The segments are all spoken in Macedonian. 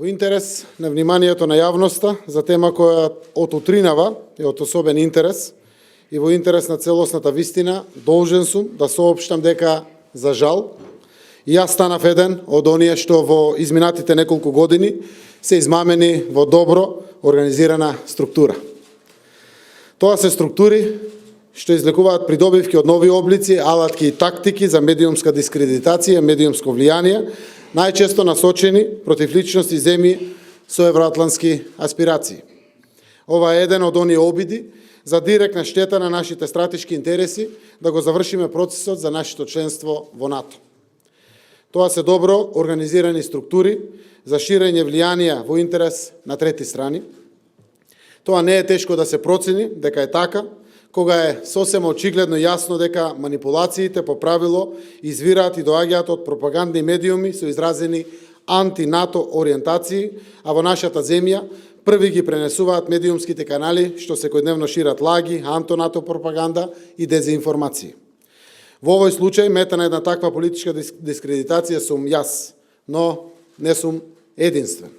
Во интерес на вниманието на јавноста за тема која од утринава е од особен интерес и во интерес на целосната вистина, должен сум да соопштам дека, за жал, јас станав еден од оние што во изминатите неколку години се измамени во добро организирана структура. Тоа се структури што излекуваат придобивки од нови облици, алатки и тактики за медиумска дискредитација, медиумско влијание, најчесто насочени против личности земји со евроатлантски аспирации. Ова е еден од оние обиди за директна штета на нашите стратешки интереси да го завршиме процесот за нашето членство во НАТО. Тоа се добро организирани структури за ширење влијанија во интерес на трети страни. Тоа не е тешко да се процени дека е така, кога е сосема очигледно јасно дека манипулациите по правило извираат и доаѓаат од пропагандни медиуми со изразени анти-НАТО ориентации, а во нашата земја први ги пренесуваат медиумските канали што секојдневно шират лаги, анто-НАТО пропаганда и дезинформации. Во овој случај мета на една таква политичка дискредитација сум јас, но не сум единствен.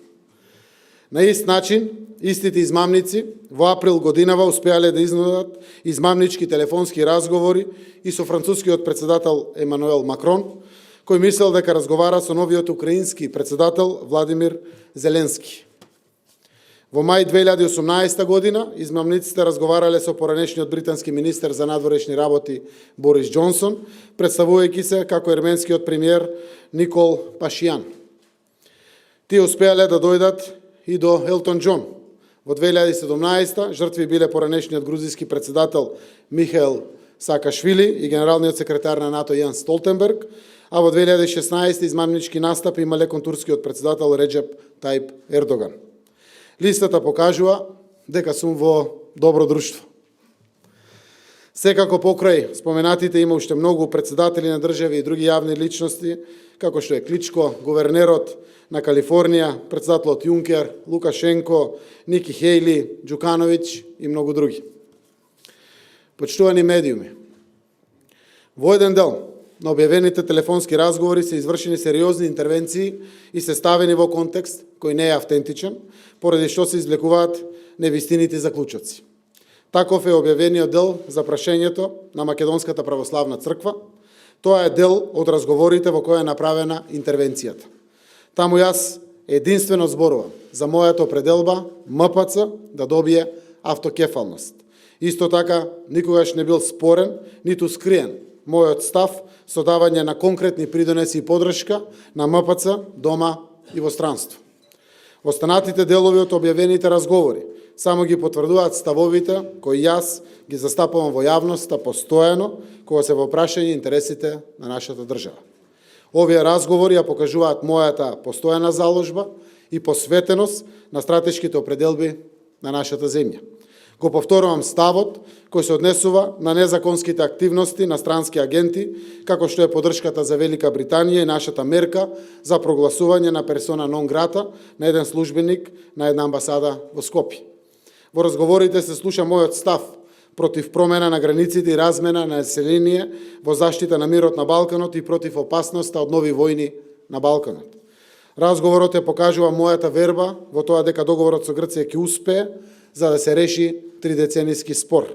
На ист начин, истите измамници во април годинава успеале да изнудат измамнички телефонски разговори и со францускиот председател Емануел Макрон, кој мислел дека разговара со новиот украински председател Владимир Зеленски. Во мај 2018 година измамниците разговарале со поранешниот британски министер за надворешни работи Борис Џонсон, представувајќи се како ерменскиот премиер Никол Пашијан. Тие успеале да дојдат и до Елтон Џон. Во 2017 жртви биле поранешниот грузиски председател Михаил Саакашвили и генералниот секретар на НАТО Јанс Столтенберг, а во 2016 измамнички настапи имале кон турскиот председател Реджеп Тајип Ердоган. Листата покажува дека сум во добро друштво. Секако покрај споменатите има уште многу председатели на држави и други јавни личности, како што е Кличко, гувернерот на Калифорнија, председателот Јункер, Лукашенко, Ники Хејли, Џукановиќ и многу други. Почитувани медиуми, во еден дел на објавените телефонски разговори се извршени сериозни интервенции и се ставени во контекст кој не е автентичен, поради што се извлекуваат невистините заклучоци. Таков е објавениот дел за прашањето на Македонската православна црква. Тоа е дел од разговорите во која е направена интервенцијата. Таму јас единствено зборувам за мојата определба МПЦ да добие автокефалност. Исто така, никогаш не бил спорен, ниту скриен мојот став со давање на конкретни придонеси и подршка на МПЦ дома и во странство. Останатите делови од објавените разговори само ги потврдуваат ставовите кои јас ги застапувам во јавноста постојано кога се во прашање интересите на нашата држава. Овие разговори ја покажуваат мојата постојана заложба и посветеност на стратешките определби на нашата земја. Го повторувам ставот кој се однесува на незаконските активности на странски агенти, како што е подршката за Велика Британија и нашата мерка за прогласување на персона нон грата на еден службеник на една амбасада во Скопје. Во разговорите се слуша мојот став против промена на границите и размена на население во заштита на мирот на Балканот и против опасноста од нови војни на Балканот. Разговорот ја покажува мојата верба во тоа дека договорот со Грција ќе успее за да се реши тридеценијски спор.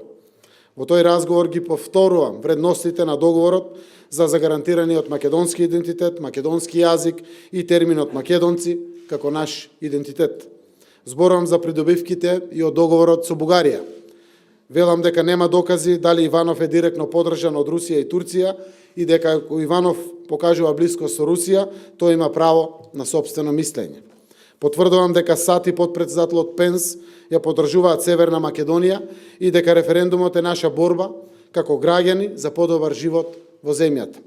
Во тој разговор ги повторувам вредностите на договорот за загарантираниот македонски идентитет, македонски јазик и терминот македонци како наш идентитет. Зборувам за придобивките и од договорот со Бугарија. Велам дека нема докази дали Иванов е директно подржан од Русија и Турција и дека ако Иванов покажува блискост со Русија, тој има право на сопствено мислење. Потврдувам дека САД и подпредседателот Пенс ја поддржуваат Северна Македонија и дека референдумот е наша борба како граѓани за подобар живот во земјата.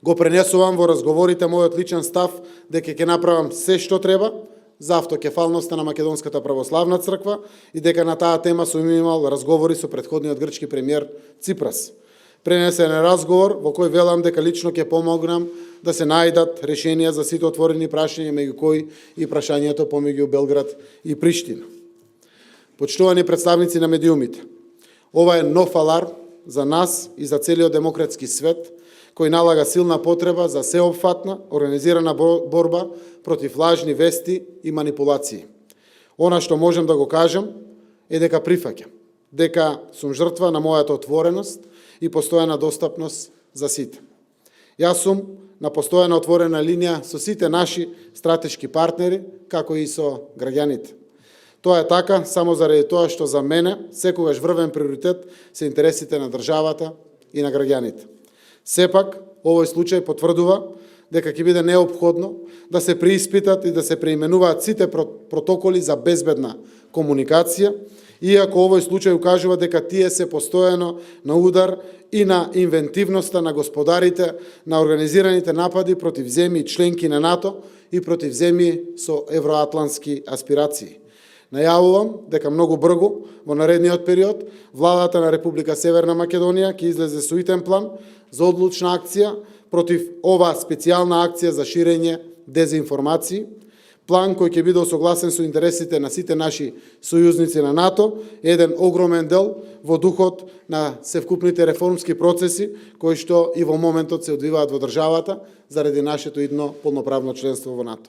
Го пренесувам во разговорите мојот личен став дека ќе направам се што треба за автокефалноста на Македонската православна црква и дека на таа тема сум имал разговори со претходниот грчки премиер Ципрас. Пренесен е разговор во кој велам дека лично ќе помогнам да се најдат решенија за сите отворени прашања, меѓу кои и прашањето помеѓу Белград и Приштина. Почитувани представници на медиумите, ова е нов аларм за нас и за целиот демократски свет, кој налага силна потреба за сеопфатна, организирана борба против лажни вести и манипулации. Она што можем да го кажем е дека прифаќам, дека сум жртва на мојата отвореност и постојана достапност за сите. Јас сум на постојана отворена линија со сите наши стратешки партнери, како и со граѓаните. Тоа е така само заради тоа што за мене секогаш врвен приоритет се интересите на државата и на граѓаните. Сепак, овој случај потврдува дека ќе биде неопходно да се преиспитат и да се преименуваат сите протоколи за безбедна комуникација, иако овој случај укажува дека тие се постојано на удар и на инвентивноста на господарите на организираните напади против земји членки на НАТО и против земји со евроатлантски аспирации. Најавувам дека многу брзо во наредниот период владата на Република Северна Македонија ќе излезе со итен план за одлучна акција против ова специјална акција за ширење дезинформации, план кој ќе биде осогласен со интересите на сите наши сојузници на НАТО, еден огромен дел во духот на севкупните реформски процеси кои што и во моментот се одвиваат во државата заради нашето идно полноправно членство во НАТО.